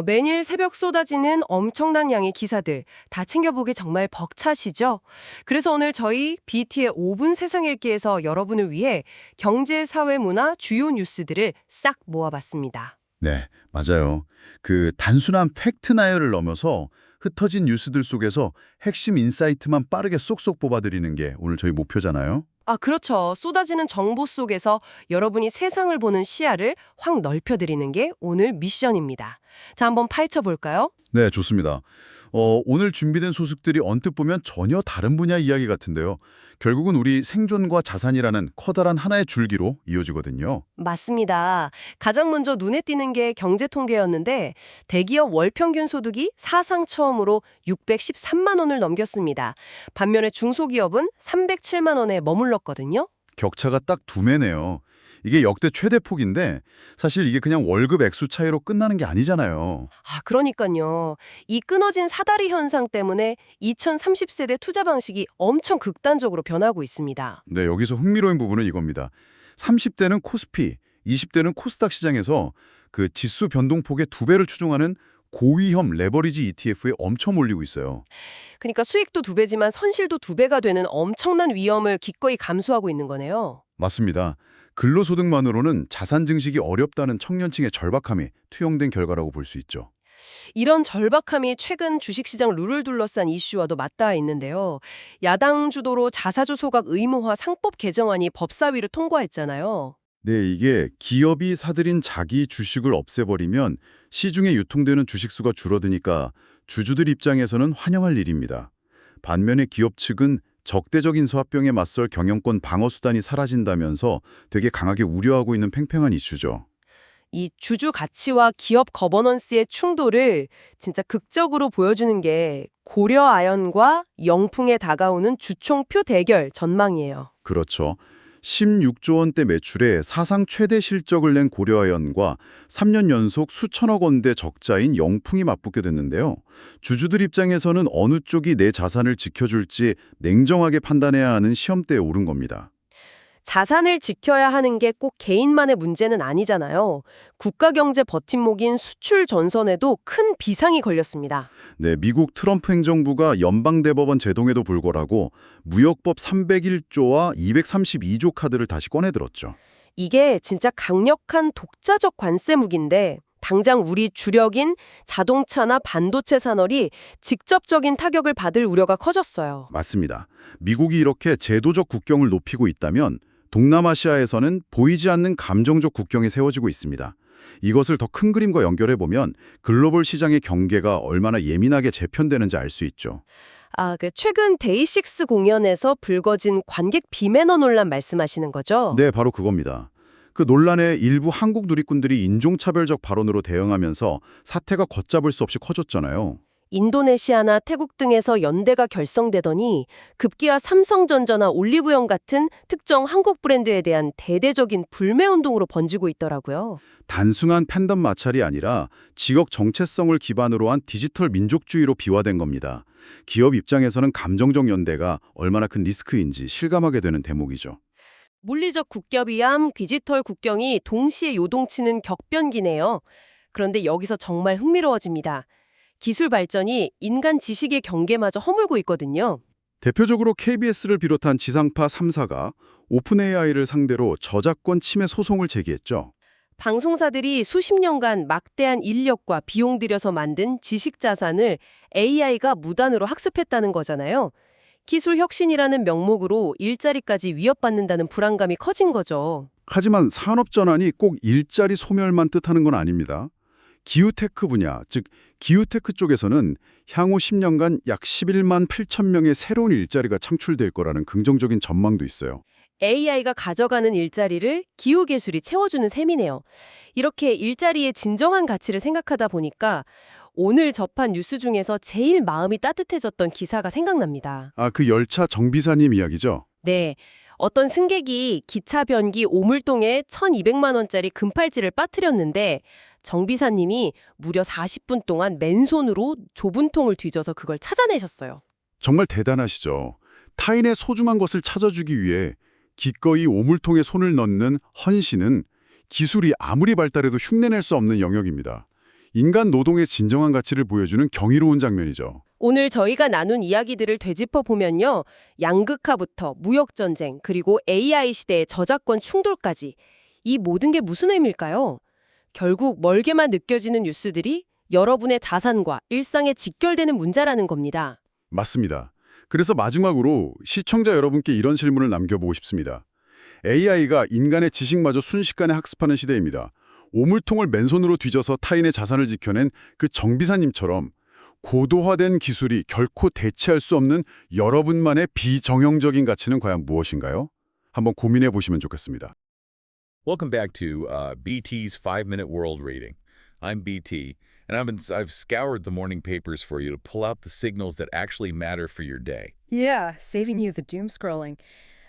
매일 새벽 쏟아지는 엄청난 양의 기사들 다 챙겨보기 정말 벅차시죠? 그래서 오늘 저희 BT의 5분 세상 읽기에서 여러분을 위해 경제, 사회, 문화, 주요 뉴스들을 싹 모아봤습니다. 네, 맞아요. 그 단순한 팩트 나열을 넘어서 흩어진 뉴스들 속에서 핵심 인사이트만 빠르게 쏙쏙 뽑아드리는 게 오늘 저희 목표잖아요. 그렇죠. 쏟아지는 정보 속에서 여러분이 세상을 보는 시야를 확 넓혀드리는 게 오늘 미션입니다. 자, 한번 파헤쳐볼까요? 네, 좋습니다. 오늘 준비된 소식들이 언뜻 보면 전혀 다른 분야 이야기 같은데요. 결국은 우리 생존과 자산이라는 커다란 하나의 줄기로 이어지거든요. 맞습니다. 가장 먼저 눈에 띄는 게 경제 통계였는데 대기업 월 평균 소득이 사상 처음으로 613만 원을 넘겼습니다. 반면에 중소기업은 307만 원에 머물렀거든요. 격차가 딱 두 배네요. 이게 역대 최대 폭인데 사실 이게 그냥 월급 액수 차이로 끝나는 게 아니잖아요. 그러니까요. 이 끊어진 사다리 현상 때문에 2030세대 투자 방식이 엄청 극단적으로 변하고 있습니다. 네, 여기서 흥미로운 부분은 이겁니다. 30대는 코스피, 20대는 코스닥 시장에서 그 지수 변동폭의 두 배를 추종하는 고위험 레버리지 ETF에 엄청 몰리고 있어요. 그러니까 수익도 두 배지만 손실도 두 배가 되는 엄청난 위험을 기꺼이 감수하고 있는 거네요. 맞습니다. 근로소득만으로는 자산 증식이 어렵다는 청년층의 절박함이 투영된 결과라고 볼 수 있죠. 이런 절박함이 최근 주식시장 룰을 둘러싼 이슈와도 맞닿아 있는데요. 야당 주도로 자사주 소각 의무화 상법 개정안이 법사위를 통과했잖아요. 네, 이게 기업이 사들인 자기 주식을 없애버리면 시중에 유통되는 주식수가 줄어드니까 주주들 입장에서는 환영할 일입니다. 반면에 기업 측은 적대적인 소합병에 맞설 경영권 방어 수단이 사라진다면서 되게 강하게 우려하고 있는 팽팽한 이슈죠. 이 주주 가치와 기업 거버넌스의 충돌을 진짜 극적으로 보여주는 게 고려아연과 영풍에 다가오는 주총표 대결 전망이에요. 그렇죠. 16조 원대 매출에 사상 최대 실적을 낸 고려아연과 3년 연속 수천억 원대 적자인 영풍이 맞붙게 됐는데요. 주주들 입장에서는 어느 쪽이 내 자산을 지켜줄지 냉정하게 판단해야 하는 시험대에 오른 겁니다. 자산을 지켜야 하는 게 꼭 개인만의 문제는 아니잖아요. 국가 경제 버팀목인 수출 전선에도 큰 비상이 걸렸습니다. 네, 미국 트럼프 행정부가 연방대법원 제동에도 불구하고 무역법 301조와 232조 카드를 다시 꺼내들었죠. 이게 진짜 강력한 독자적 관세 무기인데 당장 우리 주력인 자동차나 반도체 산업이 직접적인 타격을 받을 우려가 커졌어요. 맞습니다. 미국이 이렇게 제도적 국경을 높이고 있다면 동남아시아에서는 보이지 않는 감정적 국경이 세워지고 있습니다. 이것을 더 큰 그림과 연결해보면 글로벌 시장의 경계가 얼마나 예민하게 재편되는지 알 수 있죠. 최근 데이식스 공연에서 불거진 관객 비매너 논란 말씀하시는 거죠? 네, 바로 그겁니다. 그 논란에 일부 한국 누리꾼들이 인종차별적 발언으로 대응하면서 사태가 걷잡을 수 없이 커졌잖아요. 인도네시아나 태국 등에서 연대가 결성되더니 급기야 삼성전자나 올리브영 같은 특정 한국 브랜드에 대한 대대적인 불매운동으로 번지고 있더라고요. 단순한 팬덤 마찰이 아니라 지역 정체성을 기반으로 한 디지털 민족주의로 비화된 겁니다. 기업 입장에서는 감정적 연대가 얼마나 큰 리스크인지 실감하게 되는 대목이죠. 물리적 국격이암, 디지털 국경이 동시에 요동치는 격변기네요. 그런데 여기서 정말 흥미로워집니다. 기술 발전이 인간 지식의 경계마저 허물고 있거든요. 대표적으로 KBS를 비롯한 지상파 3사가 오픈 AI를 상대로 저작권 침해 소송을 제기했죠. 방송사들이 수십 년간 막대한 인력과 비용 들여서 만든 지식 자산을 AI가 무단으로 학습했다는 거잖아요. 기술 혁신이라는 명목으로 일자리까지 위협받는다는 불안감이 커진 거죠. 하지만 산업 전환이 꼭 일자리 소멸만 뜻하는 건 아닙니다. 기후테크 분야, 즉 기후테크 쪽에서는 향후 10년간 약 11만 8천 명의 새로운 일자리가 창출될 거라는 긍정적인 전망도 있어요. AI가 가져가는 일자리를 기후기술이 채워주는 셈이네요. 이렇게 일자리의 진정한 가치를 생각하다 보니까 오늘 접한 뉴스 중에서 제일 마음이 따뜻해졌던 기사가 생각납니다. 그 열차 정비사님 이야기죠? 네. 어떤 승객이 기차 변기 오물통에 1,200만 원짜리 금팔찌를 빠뜨렸는데 정비사님이 무려 40분 동안 맨손으로 좁은 통을 뒤져서 그걸 찾아내셨어요. 정말 대단하시죠. 타인의 소중한 것을 찾아주기 위해 기꺼이 오물통에 손을 넣는 헌신은 기술이 아무리 발달해도 흉내낼 수 없는 영역입니다. 인간 노동의 진정한 가치를 보여주는 경이로운 장면이죠. 오늘 저희가 나눈 이야기들을 되짚어 보면요. 양극화부터 무역전쟁, 그리고 AI 시대의 저작권 충돌까지 이 모든 게 무슨 의미일까요? 결국 멀게만 느껴지는 뉴스들이 여러분의 자산과 일상에 직결되는 문제라는 겁니다. 맞습니다. 그래서 마지막으로 시청자 여러분께 이런 질문을 남겨보고 싶습니다. AI가 인간의 지식마저 순식간에 학습하는 시대입니다. 오물통을 맨손으로 뒤져서 타인의 자산을 지켜낸 그 정비사님처럼 고도화된 기술이 결코 대체할 수 없는 여러분만의 비정형적인 가치는 과연 무엇인가요? 한번 고민해 보시면 좋겠습니다. Welcome back to BT's 5-Minute World Reading. I'm BT, and I've scoured the morning papers for you to pull out the signals that actually matter for your day. Yeah, saving you the doom scrolling.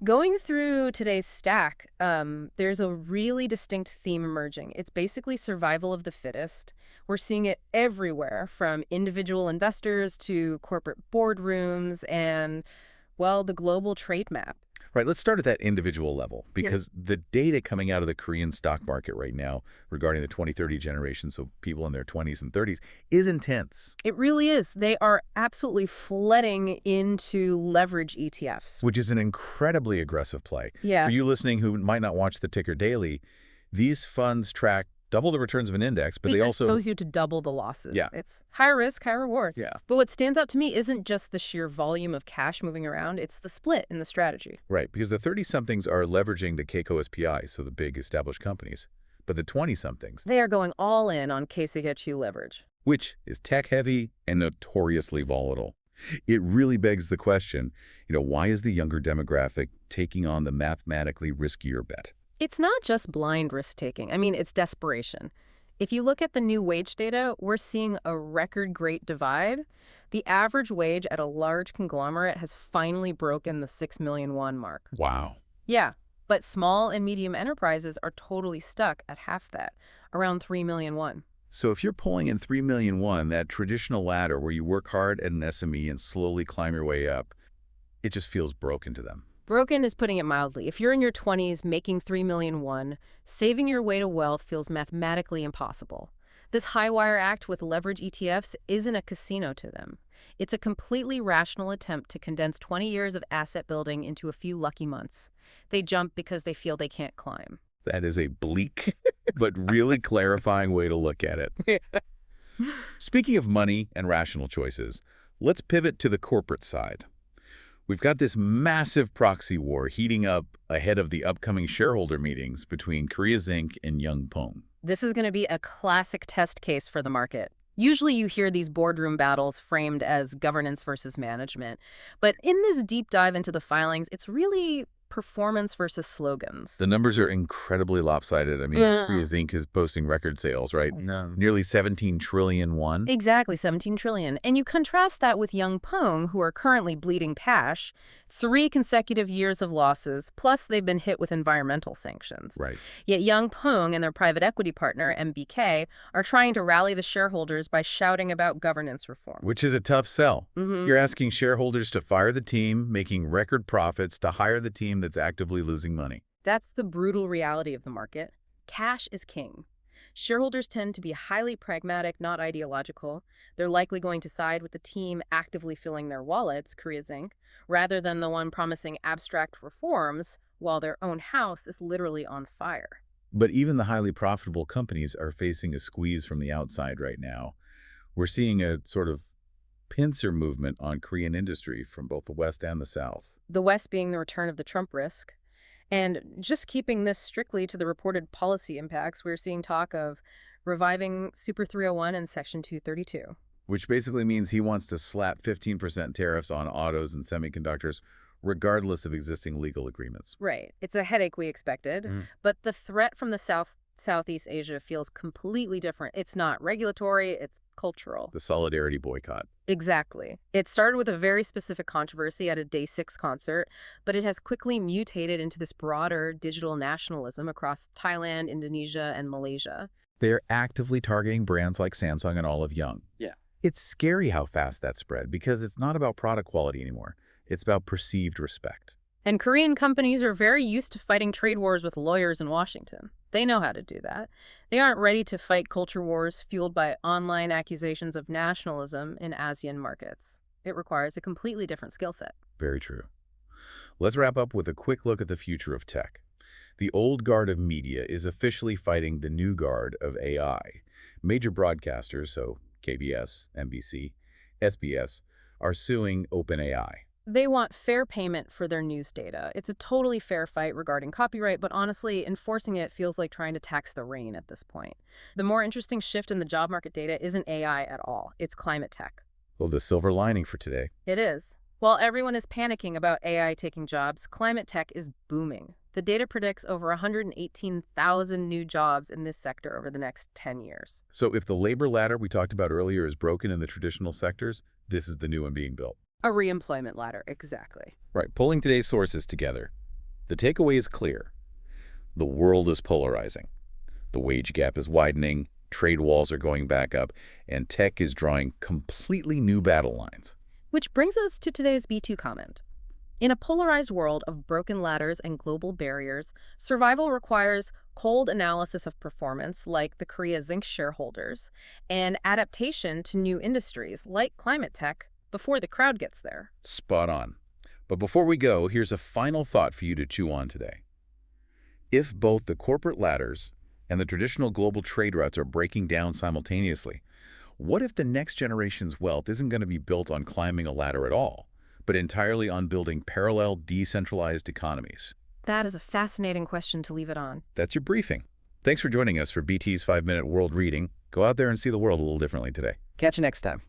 Going through today's stack, there's a really distinct theme emerging. It's basically survival of the fittest. We're seeing it everywhere, from individual investors to corporate boardrooms and, well, the global trade map. Right, let's start at that individual level, because the data coming out of the Korean stock market right now regarding the 2030 generation, so people in their 20s and 30s, is intense. It really is. They are absolutely flooding into leverage ETFs. Which is an incredibly aggressive play. Yeah. For you listening who might not watch the ticker daily, these funds track double the returns of an index, but they It also... shows you to double the losses. Yeah. It's high risk, high reward. Yeah. But what stands out to me isn't just the sheer volume of cash moving around, it's the split in the strategy. Right, because the 30-somethings are leveraging the Keiko SPI, so the big established companies. But the 20-somethings, They are going all in on KCHU leverage. which is tech-heavy and notoriously volatile. It really begs the question, why is the younger demographic taking on the mathematically riskier bet? It's not just blind risk-taking. I mean, it's desperation. If you look at the new wage data, we're seeing a record great divide. The average wage at a large conglomerate has finally broken the 6 million won mark. Wow. Yeah, but small and medium enterprises are totally stuck at half that, around 3 million won. So if you're pulling in 3 million won, that traditional ladder where you work hard at an SME and slowly climb your way up, it just feels broken to them. Broken is putting it mildly. If you're in your 20s making 3 million won, saving your way to wealth feels mathematically impossible. This high-wire act with leverage ETFs isn't a casino to them. It's a completely rational attempt to condense 20 years of asset building into a few lucky months. They jump because they feel they can't climb. That is a bleak but really clarifying way to look at it. Speaking of money and rational choices, let's pivot to the corporate side. We've got this massive proxy war heating up ahead of the upcoming shareholder meetings between Korea Zinc and Youngpong. This is going to be a classic test case for the market. Usually you hear these boardroom battles framed as governance versus management. But in this deep dive into the filings, it's really performance versus slogans. The numbers are incredibly lopsided. I mean, Korea Zinc is posting record sales, right? No. Nearly 17 trillion won. Exactly, 17 trillion. And you contrast that with Youngpong, who are currently bleeding cash, 3 consecutive years of losses, plus they've been hit with environmental sanctions. Right. Yet Youngpong and their private equity partner, MBK, are trying to rally the shareholders by shouting about governance reform. Which is a tough sell. You're asking shareholders to fire the team, making record profits, to hire the team that's actively losing money. That's the brutal reality of the market. Cash is king. Shareholders tend to be highly pragmatic, not ideological. They're likely going to side with the team actively filling their wallets, Korea Zinc, rather than the one promising abstract reforms while their own house is literally on fire. But even the highly profitable companies are facing a squeeze from the outside right now. We're seeing a sort of pincer movement on Korean industry from both the West and the South. The West being the return of the Trump risk. And just keeping this strictly to the reported policy impacts, we're seeing talk of reviving Super 301 and Section 232. Which basically means he wants to slap 15% tariffs on autos and semiconductors, regardless of existing legal agreements. Right. It's a headache we expected, but the threat from the Southeast Asia feels completely different. It's not regulatory, it's cultural. The solidarity boycott. Exactly. It started with a very specific controversy at a Day 6 concert, but it has quickly mutated into this broader digital nationalism across Thailand, Indonesia, and Malaysia. They're actively targeting brands like Samsung and Olive Young. Yeah. It's scary how fast that spread, because it's not about product quality anymore. It's about perceived respect. And Korean companies are very used to fighting trade wars with lawyers in Washington. They know how to do that. They aren't ready to fight culture wars fueled by online accusations of nationalism in ASEAN markets. It requires a completely different skill set. Very true. Let's wrap up with a quick look at the future of tech. The old guard of media is officially fighting the new guard of AI. Major broadcasters, so KBS, NBC, SBS, are suing OpenAI. They want fair payment for their news data. It's a totally fair fight regarding copyright, but honestly, enforcing it feels like trying to tax the rain at this point. The more interesting shift in the job market data isn't AI at all. It's climate tech. Well, the silver lining for today. It is. While everyone is panicking about AI taking jobs, climate tech is booming. The data predicts over 118,000 new jobs in this sector over the next 10 years. So if the labor ladder we talked about earlier is broken in the traditional sectors, this is the new one being built. A reemployment ladder, exactly. Right, pulling today's sources together. The takeaway is clear. The world is polarizing. The wage gap is widening, trade walls are going back up, and tech is drawing completely new battle lines. Which brings us to today's B2 comment. In a polarized world of broken ladders and global barriers, survival requires cold analysis of performance, like the Korea Zinc shareholders, and adaptation to new industries, like climate tech, before the crowd gets there. Spot on. But before we go, here's a final thought for you to chew on today. If both the corporate ladders and the traditional global trade routes are breaking down simultaneously, what if the next generation's wealth isn't going to be built on climbing a ladder at all, but entirely on building parallel, decentralized economies? That is a fascinating question to leave it on. That's your briefing. Thanks for joining us for BT's 5-Minute World Reading. Go out there and see the world a little differently today. Catch you next time.